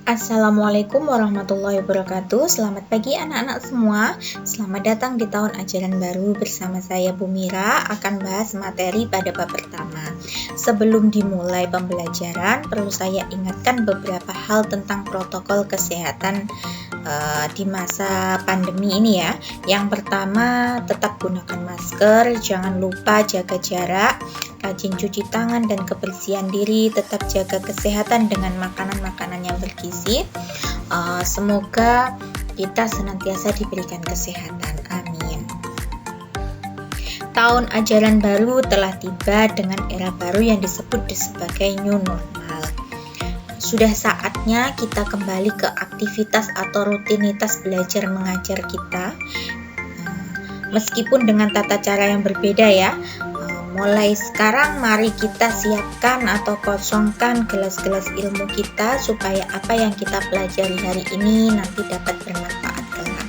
Assalamualaikum warahmatullahi wabarakatuh. Selamat pagi anak-anak semua. Selamat datang di tahun ajaran baru bersama saya Bu Mira akan bahas materi pada bab pertama. Sebelum dimulai pembelajaran, perlu saya ingatkan beberapa hal tentang protokol kesehatan di masa pandemi ini ya. Yang pertama, tetap gunakan masker, jangan lupa jaga jarak, rajin cuci tangan dan kebersihan diri, tetap jaga kesehatan dengan makanan-makanan yang bergizi. Semoga kita senantiasa diberikan kesehatan. Amin. Tahun ajaran baru telah tiba dengan era baru yang disebut sebagai new normal. Sudah saatnya kita kembali ke aktivitas atau rutinitas belajar mengajar kita, meskipun dengan tata cara yang berbeda ya. Mulai sekarang mari kita siapkan atau kosongkan gelas-gelas ilmu kita supaya apa yang kita pelajari hari ini nanti dapat bermanfaat kelak.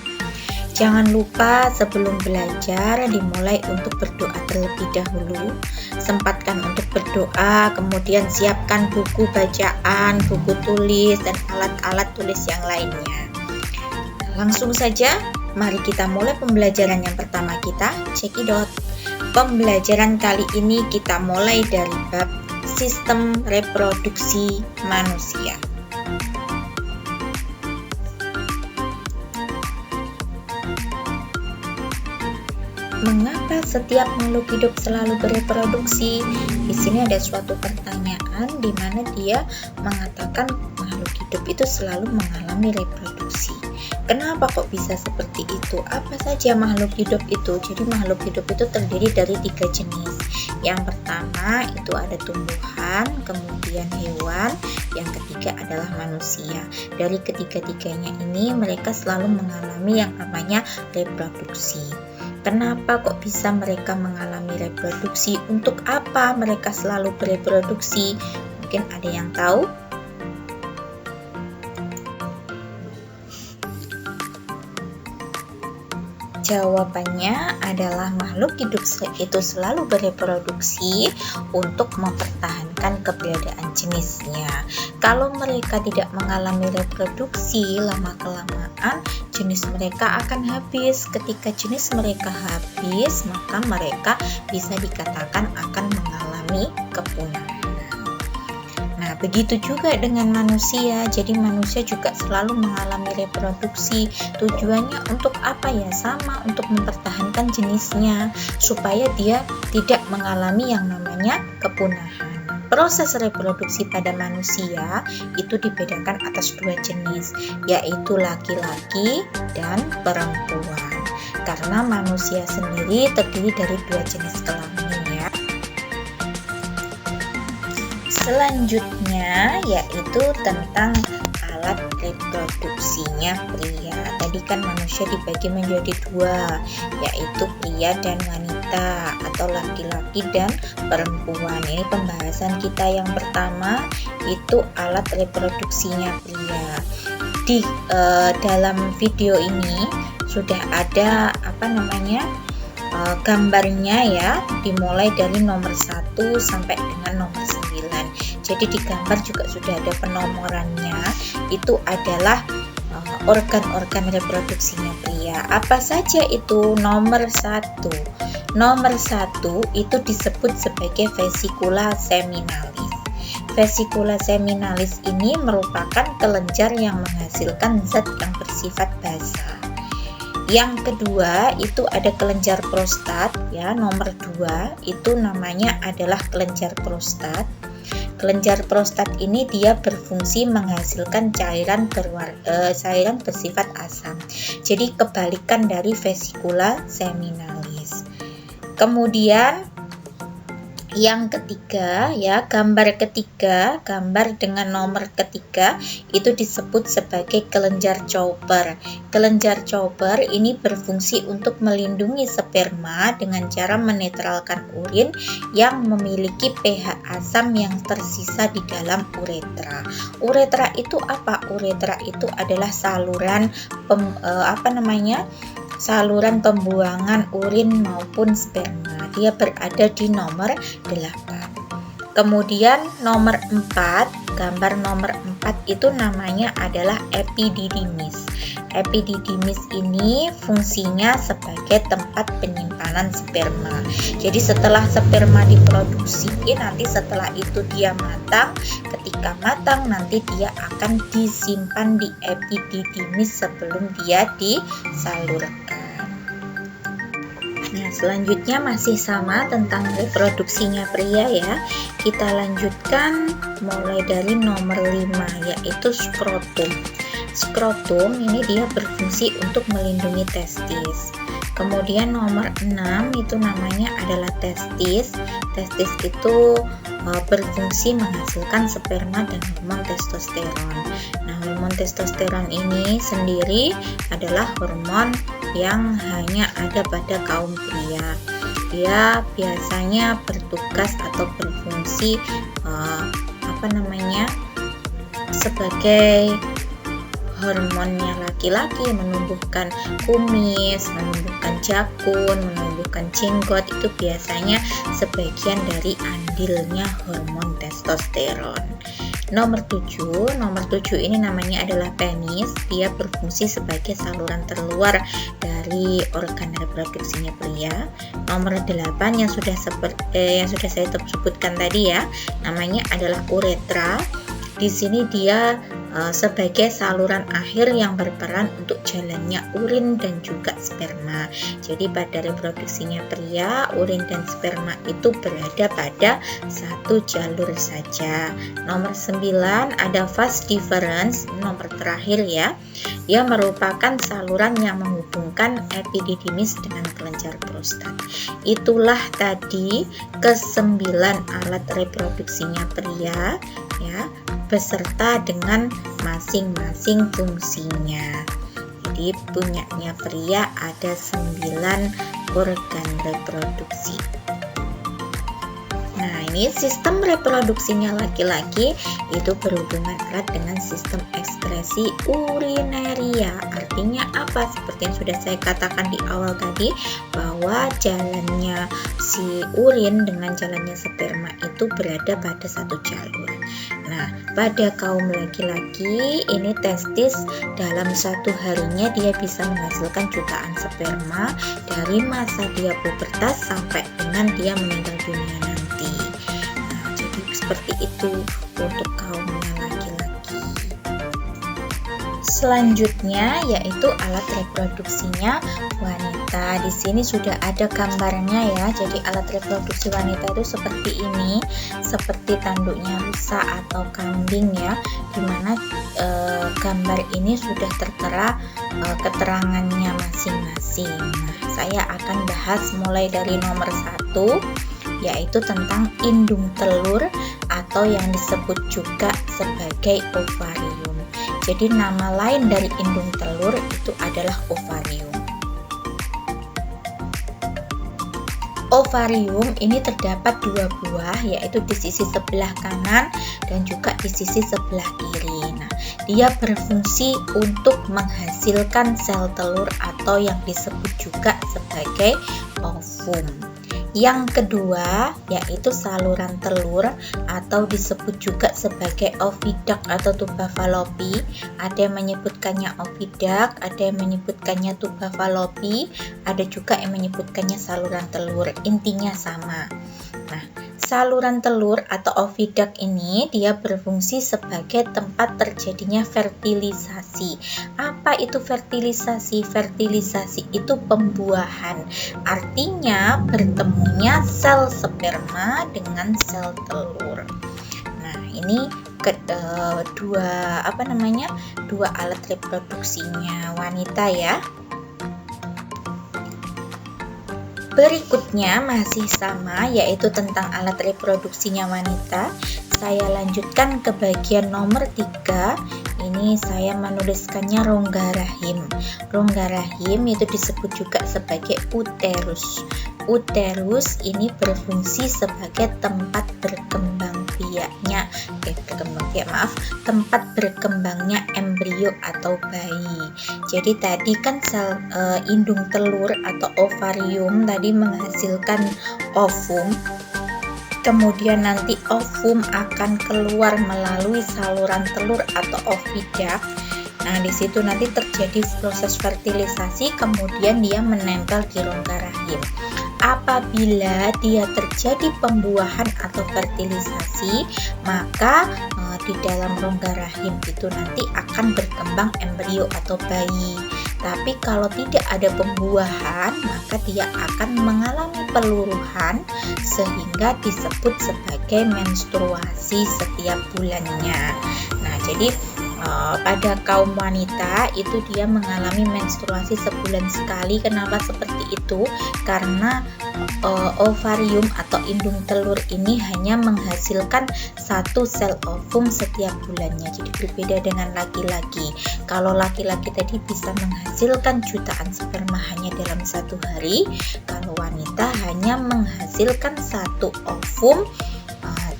Jangan lupa sebelum belajar dimulai untuk berdoa terlebih dahulu. Sempatkan untuk berdoa, kemudian siapkan buku bacaan, buku tulis, dan alat-alat tulis yang lainnya. Langsung saja, mari kita mulai pembelajaran yang pertama kita, cekidot. Pembelajaran kali ini kita mulai dari bab sistem reproduksi manusia. Mengapa setiap makhluk hidup selalu bereproduksi? Di sini ada suatu pertanyaan di mana dia mengatakan makhluk hidup itu selalu mengalami reproduksi. Kenapa kok bisa seperti itu? Apa saja makhluk hidup itu? Jadi makhluk hidup itu terdiri dari 3 jenis. Yang pertama itu ada tumbuhan, kemudian hewan, yang ketiga adalah manusia. Dari ketiga-tiganya ini mereka selalu mengalami yang namanya reproduksi. Kenapa kok bisa mereka mengalami reproduksi? Untuk apa mereka selalu bereproduksi? Mungkin ada yang tahu? Jawabannya adalah makhluk hidup itu selalu bereproduksi untuk mempertahankan keberadaan jenisnya. Kalau mereka tidak mengalami reproduksi, lama-kelamaan jenis mereka akan habis. Ketika jenis mereka habis, maka mereka bisa dikatakan akan mengalami kepunahan. Nah, begitu juga dengan manusia. Jadi manusia juga selalu mengalami reproduksi. Tujuannya untuk apa ya? Sama, untuk mempertahankan jenisnya supaya dia tidak mengalami yang namanya kepunahan. Proses reproduksi pada manusia itu dibedakan atas 2 jenis, yaitu laki-laki dan perempuan. Karena manusia sendiri terdiri dari 2 jenis kelamin ya. Selanjutnya yaitu tentang alat reproduksinya pria. Tadi kan manusia dibagi menjadi 2, yaitu pria dan wanita atau laki-laki dan perempuan. Ini pembahasan kita yang pertama itu alat reproduksinya pria. Di dalam video ini sudah ada gambarnya ya, dimulai dari nomor 1 sampai dengan nomor 9. Jadi di gambar juga sudah ada penomorannya. Itu adalah organ-organ reproduksinya pria. Apa saja itu? Nomor 1. Nomor 1 itu disebut sebagai vesikula seminalis. Vesikula seminalis ini merupakan kelenjar yang menghasilkan zat yang bersifat basa. Yang kedua itu ada kelenjar prostat ya, nomor 2 itu namanya adalah kelenjar prostat. Kelenjar prostat ini dia berfungsi menghasilkan cairan bersifat asam. Jadi kebalikan dari vesikula seminalis. Kemudian yang ketiga ya, gambar ketiga, gambar dengan nomor ketiga itu disebut sebagai kelenjar Cowper. Kelenjar Cowper ini berfungsi untuk melindungi sperma dengan cara menetralkan urin yang memiliki pH asam yang tersisa di dalam uretra. Uretra itu apa? Uretra itu adalah saluran saluran pembuangan urin maupun sperma. Dia berada di nomor 8. Kemudian nomor 4 gambar nomor 4 itu namanya adalah epididymis. Epididymis ini fungsinya sebagai tempat penyimpanan sperma. Jadi setelah sperma diproduksi, nanti setelah itu dia matang. Ketika matang nanti dia akan disimpan di epididymis sebelum dia disalurkan. Nah, selanjutnya masih sama tentang reproduksinya pria ya. Kita lanjutkan mulai dari nomor 5, yaitu skrotum. Skrotum ini dia berfungsi untuk melindungi testis. Kemudian nomor 6 itu namanya adalah testis. Testis itu berfungsi menghasilkan sperma dan hormon testosteron. Nah, hormon testosteron ini sendiri adalah hormon yang hanya ada pada kaum pria. Dia biasanya bertugas atau berfungsi sebagai hormonnya laki-laki, menumbuhkan kumis, menumbuhkan jakun, menumbuhkan jenggot. Itu biasanya sebagian dari andilnya hormon testosteron. Nomor 7 ini namanya adalah penis. Dia berfungsi sebagai saluran terluar dari organ reproduksinya pria. Nomor 8 yang sudah saya sebutkan tadi ya, namanya adalah uretra. Di sini dia sebagai saluran akhir yang berperan untuk jalannya urin dan juga sperma. Jadi pada reproduksinya pria, urin dan sperma itu berada pada satu jalur saja. Nomor 9 ada vas deferens, nomor terakhir ya. Dia merupakan saluran yang menghubungkan epididymis dengan kelenjar prostat. Itulah tadi ke-9 alat reproduksinya pria ya, beserta dengan masing-masing fungsinya. Jadi punyanya pria ada 9 organ reproduksi. Nah, ini sistem reproduksinya laki-laki itu berhubungan erat dengan sistem ekskresi urineria. Artinya apa? Seperti yang sudah saya katakan di awal tadi, bahwa jalannya si urin dengan jalannya sperma itu berada pada satu jalur. Nah, pada kaum laki-laki ini testis dalam satu harinya dia bisa menghasilkan jutaan sperma dari masa dia pubertas sampai dengan dia meninggal dunia nanti. Nah, jadi seperti itu untuk kaumnya laki-laki. Selanjutnya yaitu alat reproduksinya wanita. Di sini sudah ada gambarnya ya. Jadi alat reproduksi wanita itu seperti ini, seperti tanduknya rusa atau kambing ya, dimana gambar ini sudah tertera keterangannya masing-masing. Nah, saya akan bahas mulai dari nomor 1, yaitu tentang indung telur atau yang disebut juga sebagai ovarium. Jadi nama lain dari indung telur itu adalah ovarium. Ovarium ini terdapat 2 buah, yaitu di sisi sebelah kanan dan juga di sisi sebelah kiri. Nah, dia berfungsi untuk menghasilkan sel telur atau yang disebut juga sebagai ovum. Yang kedua yaitu saluran telur atau disebut juga sebagai oviduct atau tuba fallopi. Ada yang menyebutkannya oviduct, ada yang menyebutkannya tuba fallopi, ada juga yang menyebutkannya saluran telur. Intinya sama. Nah, saluran telur atau oviduct ini dia berfungsi sebagai tempat terjadinya fertilisasi. Apa itu fertilisasi? Fertilisasi itu pembuahan. Artinya bertemunya sel sperma dengan sel telur. Nah, ini dua alat reproduksinya wanita ya. Berikutnya masih sama, yaitu tentang alat reproduksinya wanita. Saya lanjutkan ke bagian nomor 3. Ini saya menuliskannya rongga rahim. Rongga rahim itu disebut juga sebagai uterus. Uterus ini berfungsi sebagai tempat tempat berkembangnya embrio atau bayi. Jadi tadi kan sel indung telur atau ovarium tadi menghasilkan ovum. kemudian nanti ovum akan keluar melalui saluran telur atau oviduct. Nah, di situ nanti terjadi proses fertilisasi, kemudian dia menempel di rongga rahim. Apabila dia terjadi pembuahan atau fertilisasi, maka di dalam rongga rahim itu nanti akan berkembang embrio atau bayi. Tapi kalau tidak ada pembuahan, maka dia akan mengalami peluruhan sehingga disebut sebagai menstruasi setiap bulannya. Nah, jadi pada kaum wanita itu dia mengalami menstruasi sebulan sekali. Kenapa seperti itu? Karena ovarium atau indung telur ini hanya menghasilkan satu sel ovum setiap bulannya. Jadi berbeda dengan laki-laki. Kalau laki-laki tadi bisa menghasilkan jutaan sperma hanya dalam satu hari, kalau wanita hanya menghasilkan satu ovum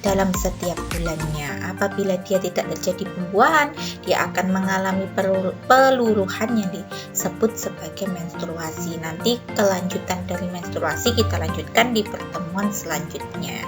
dalam setiap bulannya. Apabila dia tidak terjadi pembuahan, dia akan mengalami peluruhan yang disebut sebagai menstruasi. Nanti kelanjutan dari menstruasi kita lanjutkan di pertemuan selanjutnya.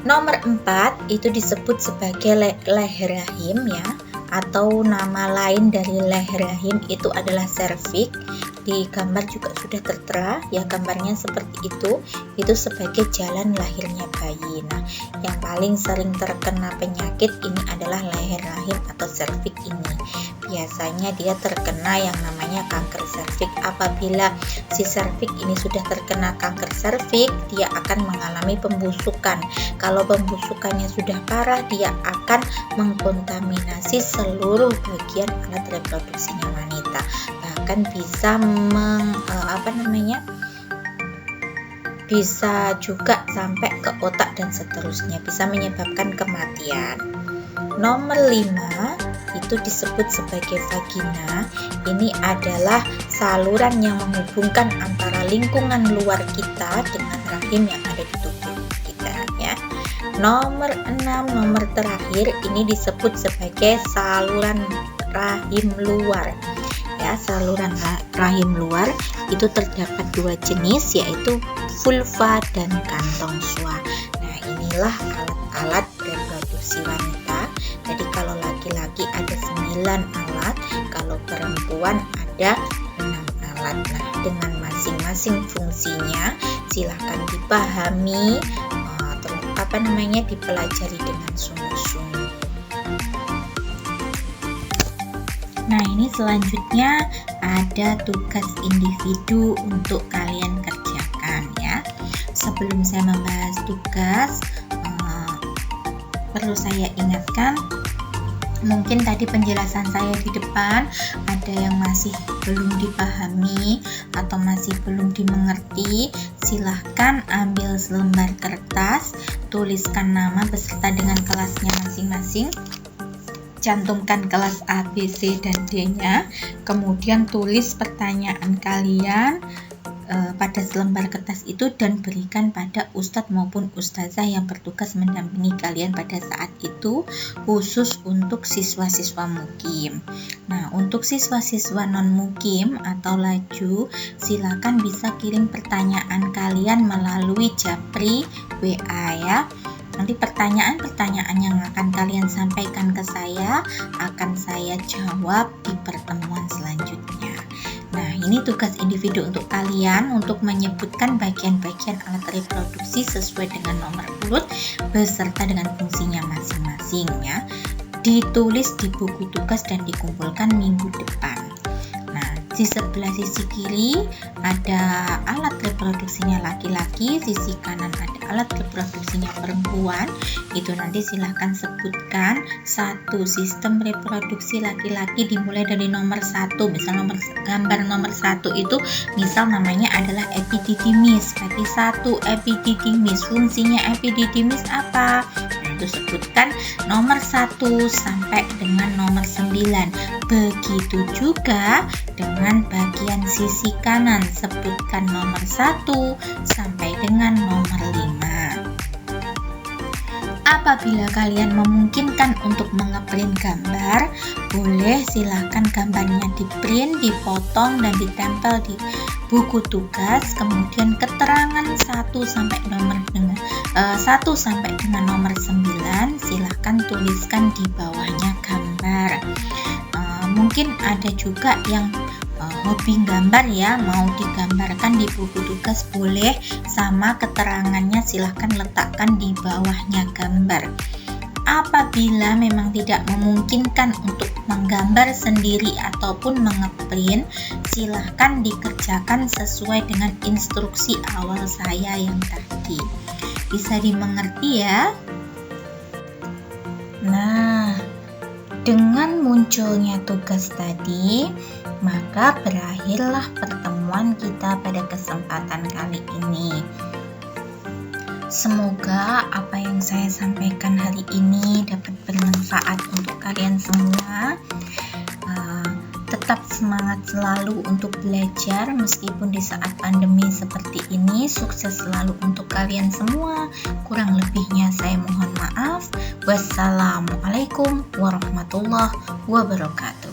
Nomor 4 itu disebut sebagai leher rahim ya, atau nama lain dari leher rahim itu adalah serviks. Di gambar juga sudah tertera ya, gambarnya seperti itu sebagai jalan lahirnya bayi. Nah, yang paling sering terkena penyakit ini adalah leher rahim atau serviks ini. Biasanya dia terkena yang namanya kanker serviks. Apabila si serviks ini sudah terkena kanker serviks, dia akan mengalami pembusukan. Kalau pembusukannya sudah parah, dia akan mengkontaminasi seluruh bagian alat reproduksinya wanita. Bahkan bisa bisa juga sampai ke otak dan seterusnya, bisa menyebabkan kematian. Nomor 5 itu disebut sebagai vagina. Ini adalah saluran yang menghubungkan antara lingkungan luar kita dengan rahim yang ada di tubuh kita ya. Nomor 6, nomor terakhir, ini disebut sebagai saluran rahim luar. Ya, saluran rahim luar itu terdapat dua jenis, yaitu vulva dan kantong swa. Nah, inilah alat-alat reproduksi wanita. Jadi kalau laki-laki ada 9 alat, kalau perempuan ada 6 alat. Nah, dengan masing-masing fungsinya silahkan dipahami, dipelajari dengan sungguh-sungguh. Nah, ini selanjutnya ada tugas individu untuk kalian kerjakan ya. Sebelum saya membahas tugas, perlu saya ingatkan, mungkin tadi penjelasan saya di depan ada yang masih belum dipahami atau masih belum dimengerti. Silahkan ambil selembar kertas, tuliskan nama beserta dengan kelasnya masing-masing, cantumkan kelas A, B, C, dan D-nya, kemudian tulis pertanyaan kalian pada selembar kertas itu dan berikan pada ustadz maupun ustazah yang bertugas mendampingi kalian pada saat itu, khusus untuk siswa-siswa mukim. Nah, untuk siswa-siswa non mukim atau laju, silakan bisa kirim pertanyaan kalian melalui japri WA ya. Nanti pertanyaan-pertanyaan yang akan kalian sampaikan ke saya akan saya jawab di pertemuan selanjutnya. Nah, ini tugas individu untuk kalian untuk menyebutkan bagian-bagian alat reproduksi sesuai dengan nomor urut beserta dengan fungsinya masing-masing ya. Ditulis di buku tugas dan dikumpulkan minggu depan. Nah, di sebelah sisi kiri ada alat reproduksinya laki-laki, sisi kanan ada alat reproduksinya perempuan. Itu nanti silahkan sebutkan satu sistem reproduksi laki-laki dimulai dari nomor 1. Misal gambar nomor 1 itu misal namanya adalah epididymis. Berarti 1 epididymis. Fungsinya epididymis apa? Itu sebutkan nomor 1 sampai dengan nomor 9. Begitu juga dengan bagian sisi kanan, sebutkan nomor 1 sampai dengan nomor 5. Apabila kalian memungkinkan untuk mengeprint gambar, boleh silahkan gambarnya di-print, dipotong, dan ditempel di buku tugas. Kemudian keterangan 1 sampai dengan nomor 9 silahkan tuliskan di bawahnya gambar. Mungkin ada juga yang hobi gambar ya, mau digambarkan di buku tugas boleh, sama keterangannya silahkan letakkan di bawahnya gambar. Apabila memang tidak memungkinkan untuk menggambar sendiri ataupun mengeprint, silahkan dikerjakan sesuai dengan instruksi awal saya yang tadi. Bisa dimengerti ya? Nah, dengan munculnya tugas tadi, maka berakhirlah pertemuan kita pada kesempatan kali ini. Semoga apa yang saya sampaikan hari ini dapat bermanfaat untuk kalian semua. Tetap semangat selalu untuk belajar meskipun di saat pandemi seperti ini. Sukses selalu untuk kalian semua. Kurang lebihnya saya mohon maaf. Wassalamualaikum warahmatullahi wabarakatuh.